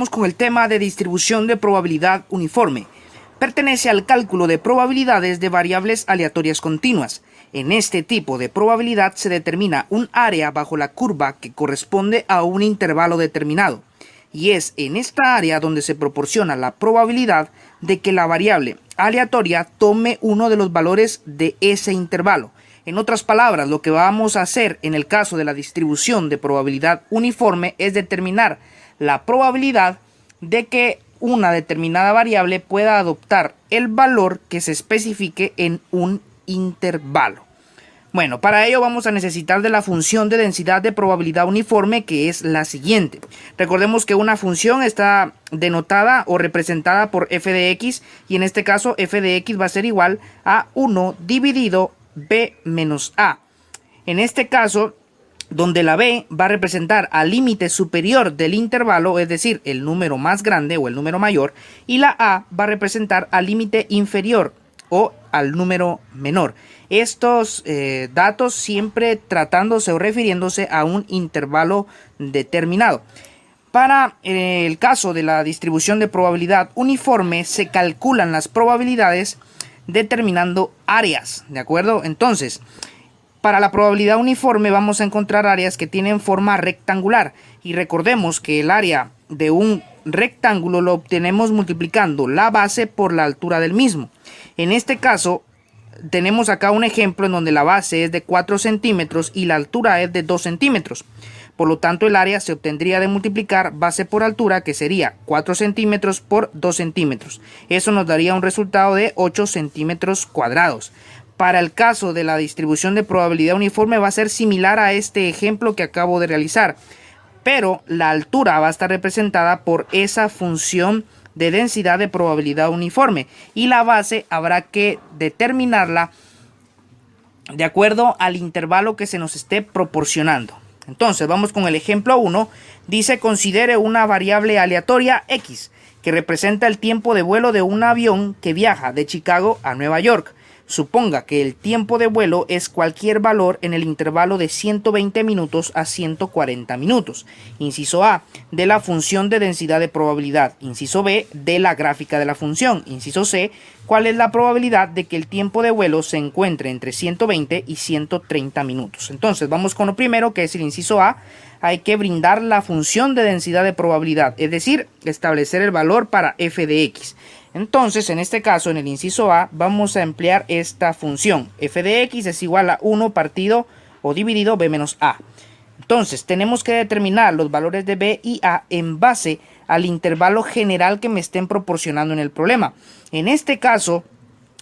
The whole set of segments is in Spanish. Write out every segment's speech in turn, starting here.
Continuamos con el tema de distribución de probabilidad uniforme. Pertenece al cálculo de probabilidades de variables aleatorias continuas. En este tipo de probabilidad se determina un área bajo la curva que corresponde a un intervalo determinado. Y es en esta área donde se proporciona la probabilidad de que la variable aleatoria tome uno de los valores de ese intervalo. En otras palabras, lo que vamos a hacer en el caso de la distribución de probabilidad uniforme es determinar la probabilidad de que una determinada variable pueda adoptar el valor que se especifique en un intervalo. Bueno, para ello vamos a necesitar de la función de densidad de probabilidad uniforme, que es la siguiente. Recordemos que una función está denotada o representada por f de x, y en este caso f de x va a ser igual a 1 dividido b menos a. En este caso, donde la b va a representar al límite superior del intervalo, es decir, el número más grande o el número mayor, y la a va a representar al límite inferior o al número menor. Estos datos siempre tratándose o refiriéndose a un intervalo determinado. Para el caso de la distribución de probabilidad uniforme se calculan las probabilidades determinando áreas, ¿de acuerdo? Entonces, para la probabilidad uniforme vamos a encontrar áreas que tienen forma rectangular, y recordemos que el área de un rectángulo lo obtenemos multiplicando la base por la altura del mismo. En este caso tenemos acá un ejemplo en donde la base es de 4 centímetros y la altura es de 2 centímetros. Por lo tanto, el área se obtendría de multiplicar base por altura, que sería 4 centímetros por 2 centímetros. Eso nos daría un resultado de 8 centímetros cuadrados. Para el caso de la distribución de probabilidad uniforme va a ser similar a este ejemplo que acabo de realizar, pero la altura va a estar representada por esa función de densidad de probabilidad uniforme, y la base habrá que determinarla de acuerdo al intervalo que se nos esté proporcionando. Entonces vamos con el ejemplo 1. Dice: considere una variable aleatoria x que representa el tiempo de vuelo de un avión que viaja de Chicago a Nueva York. Suponga que el tiempo de vuelo es cualquier valor en el intervalo de 120 minutos a 140 minutos. Inciso A, de la función de densidad de probabilidad. Inciso B, de la gráfica de la función. Inciso C, cuál es la probabilidad de que el tiempo de vuelo se encuentre entre 120 y 130 minutos. Entonces vamos con lo primero, que es el inciso A. Hay que brindar la función de densidad de probabilidad, es decir, establecer el valor para f de x. Entonces, en este caso, en el inciso A, vamos a emplear esta función. F de x es igual a 1 partido o dividido b menos a. Entonces, tenemos que determinar los valores de b y a en base al intervalo general que me estén proporcionando en el problema. En este caso,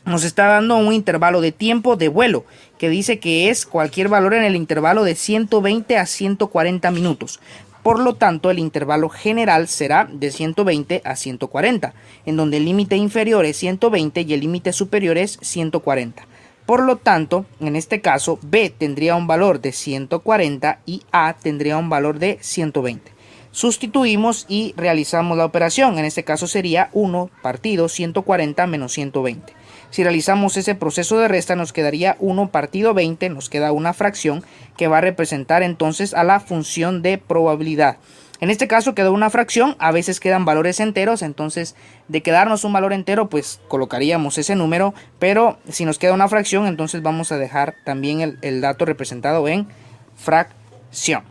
nos está dando un intervalo de tiempo de vuelo, que dice que es cualquier valor en el intervalo de 120 a 140 minutos. Por lo tanto, el intervalo general será de 120 a 140, en donde el límite inferior es 120 y el límite superior es 140. Por lo tanto, en este caso, B tendría un valor de 140 y A tendría un valor de 120. Sustituimos y realizamos la operación. En este caso sería 1 partido 140 menos 120. Si realizamos ese proceso de resta, nos quedaría 1 partido 20, nos queda una fracción que va a representar entonces a la función de probabilidad. En este caso quedó una fracción, a veces quedan valores enteros, entonces de quedarnos un valor entero pues colocaríamos ese número, pero si nos queda una fracción entonces vamos a dejar también el dato representado en fracción.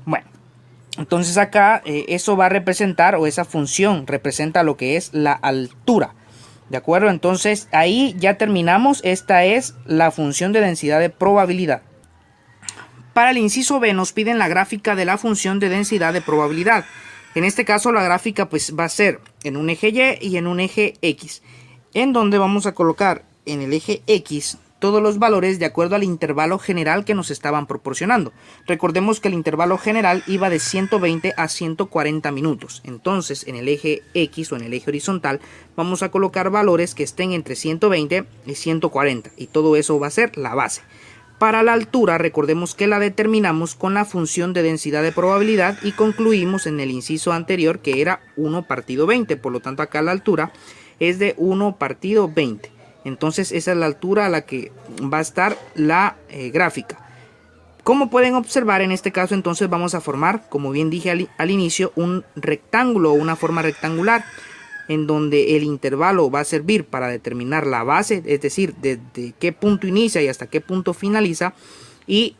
Bueno, entonces acá eso va a representar, o esa función representa lo que es la altura. ¿De acuerdo? Entonces ahí ya terminamos. Esta es la función de densidad de probabilidad. Para el inciso B nos piden la gráfica de la función de densidad de probabilidad. En este caso la gráfica pues va a ser en un eje Y y en un eje X, en donde vamos a colocar en el eje X todos los valores de acuerdo al intervalo general que nos estaban proporcionando. Recordemos que el intervalo general iba de 120 a 140 minutos. Entonces, en el eje X o en el eje horizontal, vamos a colocar valores que estén entre 120 y 140. Y todo eso va a ser la base. Para la altura, recordemos que la determinamos con la función de densidad de probabilidad y concluimos en el inciso anterior que era 1 partido 20. Por lo tanto, acá la altura es de 1 partido 20. Entonces esa es la altura a la que va a estar la gráfica. Como pueden observar, en este caso entonces vamos a formar, como bien dije al inicio, un rectángulo o una forma rectangular, en donde el intervalo va a servir para determinar la base, es decir, desde qué punto inicia y hasta qué punto finaliza, y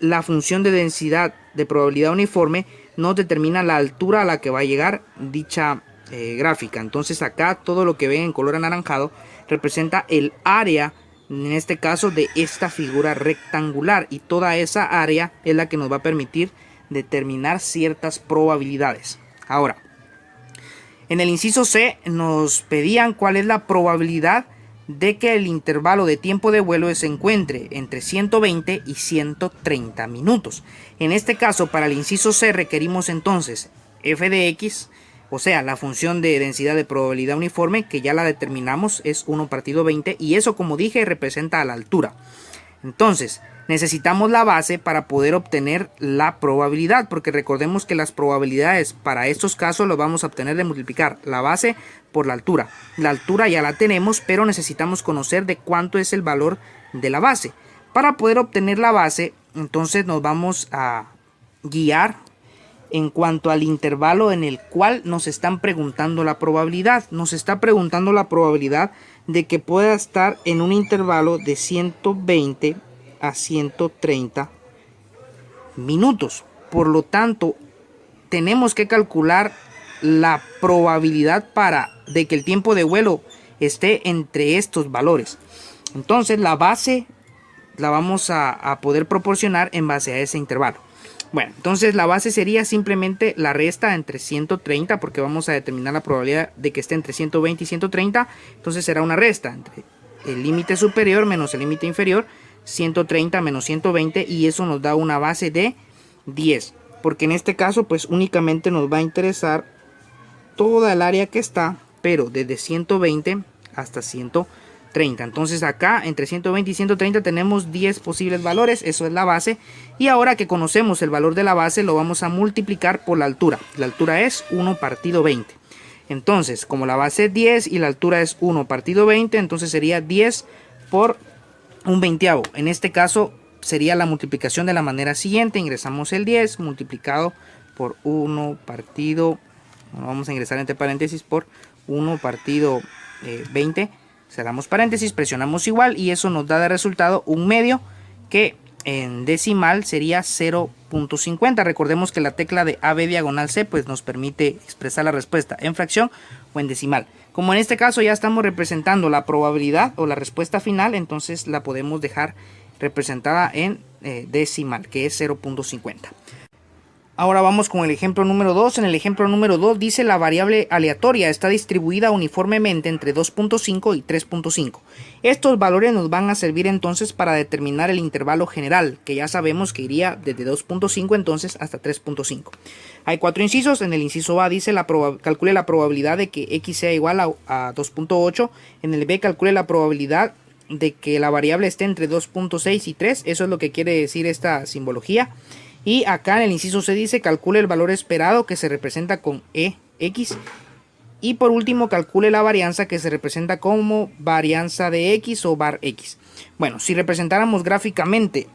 la función de densidad de probabilidad uniforme nos determina la altura a la que va a llegar dicha gráfica. Entonces acá todo lo que ven en color anaranjado representa el área, en este caso, de esta figura rectangular, y toda esa área es la que nos va a permitir determinar ciertas probabilidades. Ahora, en el inciso C nos pedían cuál es la probabilidad de que el intervalo de tiempo de vuelo se encuentre entre 120 y 130 minutos. En este caso, para el inciso C requerimos entonces f de x, o sea, la función de densidad de probabilidad uniforme, que ya la determinamos, es 1 partido 20, y eso, como dije, representa a la altura. Entonces, necesitamos la base para poder obtener la probabilidad, porque recordemos que las probabilidades para estos casos lo vamos a obtener de multiplicar la base por la altura. La altura ya la tenemos, pero necesitamos conocer de cuánto es el valor de la base. Para poder obtener la base, entonces nos vamos a guiar en cuanto al intervalo en el cual nos están preguntando la probabilidad. Nos está preguntando la probabilidad de que pueda estar en un intervalo de 120 a 130 minutos. Por lo tanto, tenemos que calcular la probabilidad de que el tiempo de vuelo esté entre estos valores. Entonces la base la vamos a poder proporcionar en base a ese intervalo. Bueno, entonces la base sería simplemente la resta entre 130, porque vamos a determinar la probabilidad de que esté entre 120 y 130. Entonces será una resta entre el límite superior menos el límite inferior, 130 menos 120, y eso nos da una base de 10. Porque en este caso pues únicamente nos va a interesar toda el área que está, pero desde 120 hasta 130. Entonces acá entre 120 y 130 tenemos 10 posibles valores, eso es la base. Y ahora que conocemos el valor de la base, lo vamos a multiplicar por la altura. La altura es 1 partido 20. Entonces, como la base es 10 y la altura es 1 partido 20, entonces sería 10 por un veinteavo. En este caso sería la multiplicación de la manera siguiente: ingresamos el 10 multiplicado por 1 partido, bueno, vamos a ingresar entre paréntesis, por 1 partido 20, cerramos paréntesis, presionamos igual, y eso nos da de resultado un medio, que en decimal sería 0.50. Recordemos que la tecla de AB diagonal C pues nos permite expresar la respuesta en fracción o en decimal. Como en este caso ya estamos representando la probabilidad o la respuesta final, entonces la podemos dejar representada en decimal, que es 0.50. Ahora vamos con el ejemplo número 2. En el ejemplo número 2 dice: la variable aleatoria está distribuida uniformemente entre 2.5 y 3.5. Estos valores nos van a servir entonces para determinar el intervalo general, que ya sabemos que iría desde 2.5 entonces hasta 3.5. Hay 4 incisos. En el inciso A dice: calcule la probabilidad de que x sea igual a 2.8. En el B, calcule la probabilidad de que la variable esté entre 2.6 y 3. Eso es lo que quiere decir esta simbología. Y acá en el inciso C dice: calcule el valor esperado, que se representa con EX. Y por último, calcule la varianza, que se representa como varianza de X o var X. Bueno, si representáramos gráficamente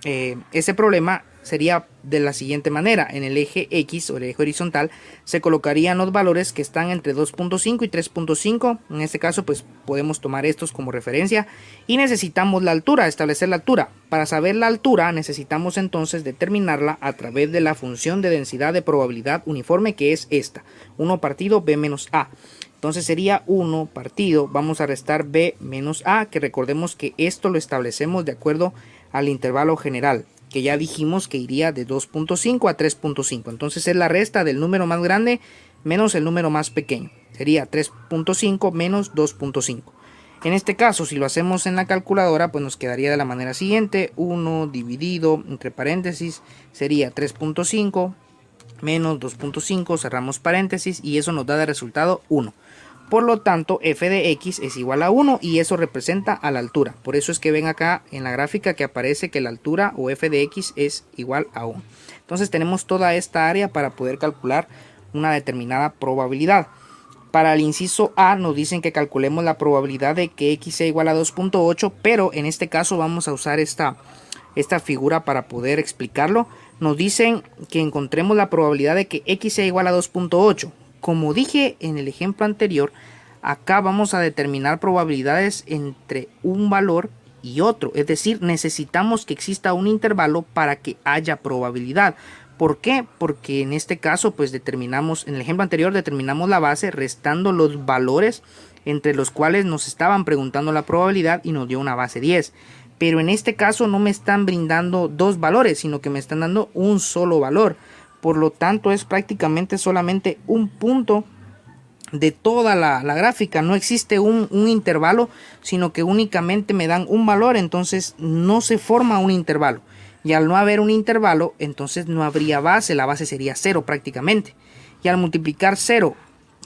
ese problema, sería de la siguiente manera: en el eje X o el eje horizontal se colocarían los valores que están entre 2.5 y 3.5. En este caso pues podemos tomar estos como referencia, y necesitamos la altura, establecer la altura. Para saber la altura necesitamos entonces determinarla a través de la función de densidad de probabilidad uniforme, que es esta: 1 partido B menos A. Entonces sería 1 partido, vamos a restar B menos A, que recordemos que esto lo establecemos de acuerdo al intervalo general, que ya dijimos que iría de 2.5 a 3.5. Entonces es la resta del número más grande menos el número más pequeño. Sería 3.5 menos 2.5. En este caso, si lo hacemos en la calculadora, pues nos quedaría de la manera siguiente: 1 dividido entre paréntesis sería 3.5 menos 2.5, cerramos paréntesis, y eso nos da de resultado 1. Por lo tanto, f de x es igual a 1, y eso representa a la altura. Por eso es que ven acá en la gráfica que aparece que la altura o f de x es igual a 1. Entonces tenemos toda esta área para poder calcular una determinada probabilidad. Para el inciso A nos dicen que calculemos la probabilidad de que x sea igual a 2.8, pero en este caso vamos a usar esta esta figura para poder explicarlo. Nos dicen que encontremos la probabilidad de que x sea igual a 2.8. Como dije en el ejemplo anterior, acá vamos a determinar probabilidades entre un valor y otro, es decir, necesitamos que exista un intervalo para que haya probabilidad. ¿Por qué? Porque en este caso pues determinamos, en el ejemplo anterior determinamos la base restando los valores entre los cuales nos estaban preguntando la probabilidad y nos dio una base 10. Pero en este caso no me están brindando dos valores, sino que me están dando un solo valor. Por lo tanto es prácticamente solamente un punto de toda la gráfica. No existe un intervalo, sino que únicamente me dan un valor, entonces no se forma un intervalo. Y al no haber un intervalo, entonces no habría base, la base sería 0 prácticamente. Y al multiplicar 0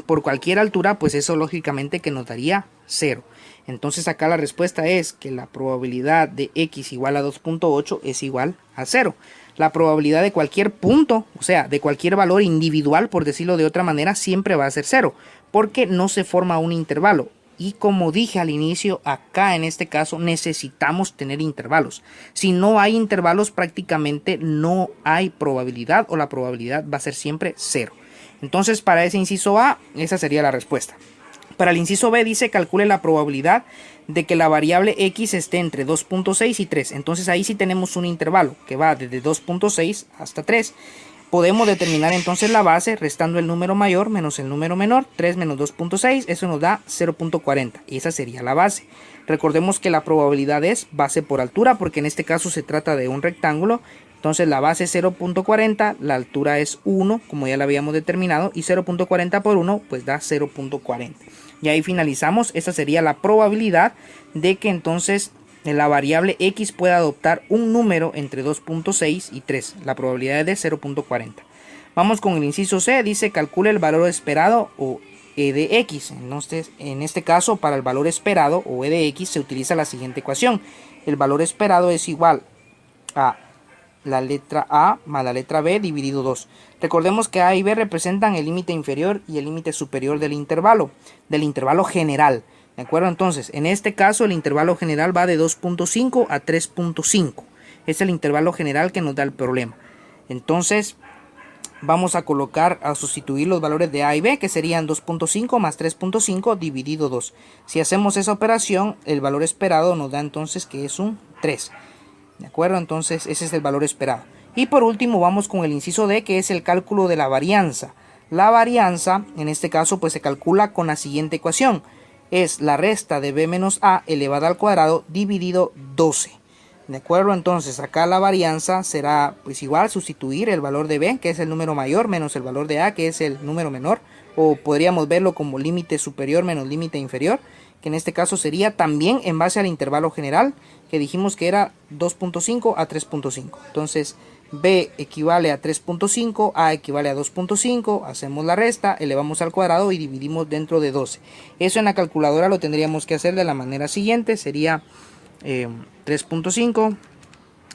por cualquier altura, pues eso lógicamente que nos daría 0. Entonces acá la respuesta es que la probabilidad de x igual a 2.8 es igual a 0. La probabilidad de cualquier punto, o sea, de cualquier valor individual, por decirlo de otra manera, siempre va a ser 0, porque no se forma un intervalo. Y como dije al inicio, acá en este caso necesitamos tener intervalos. Si no hay intervalos, prácticamente no hay probabilidad, o la probabilidad va a ser siempre 0. Entonces para ese inciso A, esa sería la respuesta. Para el inciso B dice calcule la probabilidad de que la variable x esté entre 2.6 y 3. Entonces ahí sí tenemos un intervalo que va desde 2.6 hasta 3. Podemos determinar entonces la base restando el número mayor menos el número menor. 3 menos 2.6, eso nos da 0.40 y esa sería la base. Recordemos que la probabilidad es base por altura porque en este caso se trata de un rectángulo. Entonces la base es 0.40, la altura es 1 como ya la habíamos determinado y 0.40 por 1 pues da 0.40. Y ahí finalizamos. Esta sería la probabilidad de que entonces la variable x pueda adoptar un número entre 2.6 y 3. La probabilidad es de 0.40. Vamos con el inciso C. Dice calcule el valor esperado o e de x. Entonces, en este caso, para el valor esperado o e de x se utiliza la siguiente ecuación. El valor esperado es igual a la letra A más la letra B dividido 2. Recordemos que A y B representan el límite inferior y el límite superior del intervalo general. ¿De acuerdo? Entonces, en este caso el intervalo general va de 2.5 a 3.5. Es el intervalo general que nos da el problema. Entonces, vamos a colocar, a sustituir los valores de A y B, que serían 2.5 más 3.5 dividido 2. Si hacemos esa operación, el valor esperado nos da entonces que es un 3. ¿De acuerdo? Entonces ese es el valor esperado. Y por último vamos con el inciso D, que es el cálculo de la varianza. La varianza en este caso pues se calcula con la siguiente ecuación. Es la resta de b menos a elevada al cuadrado dividido 12. ¿De acuerdo? Entonces acá la varianza será pues igual sustituir el valor de b, que es el número mayor, menos el valor de a, que es el número menor. O podríamos verlo como límite superior menos límite inferior, que en este caso sería también en base al intervalo general, que dijimos que era 2.5 a 3.5. Entonces b equivale a 3.5, a equivale a 2.5, hacemos la resta, elevamos al cuadrado y dividimos dentro de 12. Eso en la calculadora lo tendríamos que hacer de la manera siguiente, sería 3.5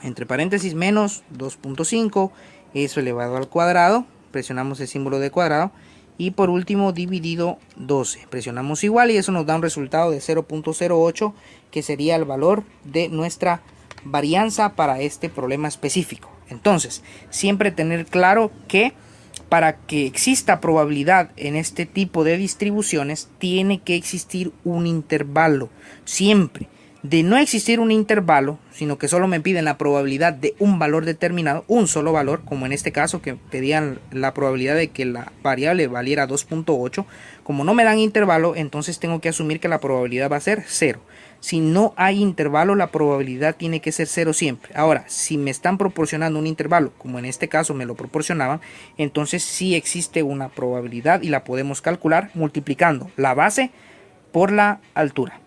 entre paréntesis menos 2.5, eso elevado al cuadrado, presionamos el símbolo de cuadrado, y por último dividido 12, presionamos igual y eso nos da un resultado de 0.08, que sería el valor de nuestra varianza para este problema específico. Entonces, siempre tener claro que para que exista probabilidad en este tipo de distribuciones tiene que existir un intervalo, siempre. De no existir un intervalo, sino que solo me piden la probabilidad de un valor determinado, un solo valor, como en este caso que pedían la probabilidad de que la variable valiera 2.8, como no me dan intervalo, entonces tengo que asumir que la probabilidad va a ser 0. Si no hay intervalo, la probabilidad tiene que ser 0 siempre. Ahora, si me están proporcionando un intervalo, como en este caso me lo proporcionaban, entonces sí existe una probabilidad y la podemos calcular multiplicando la base por la altura.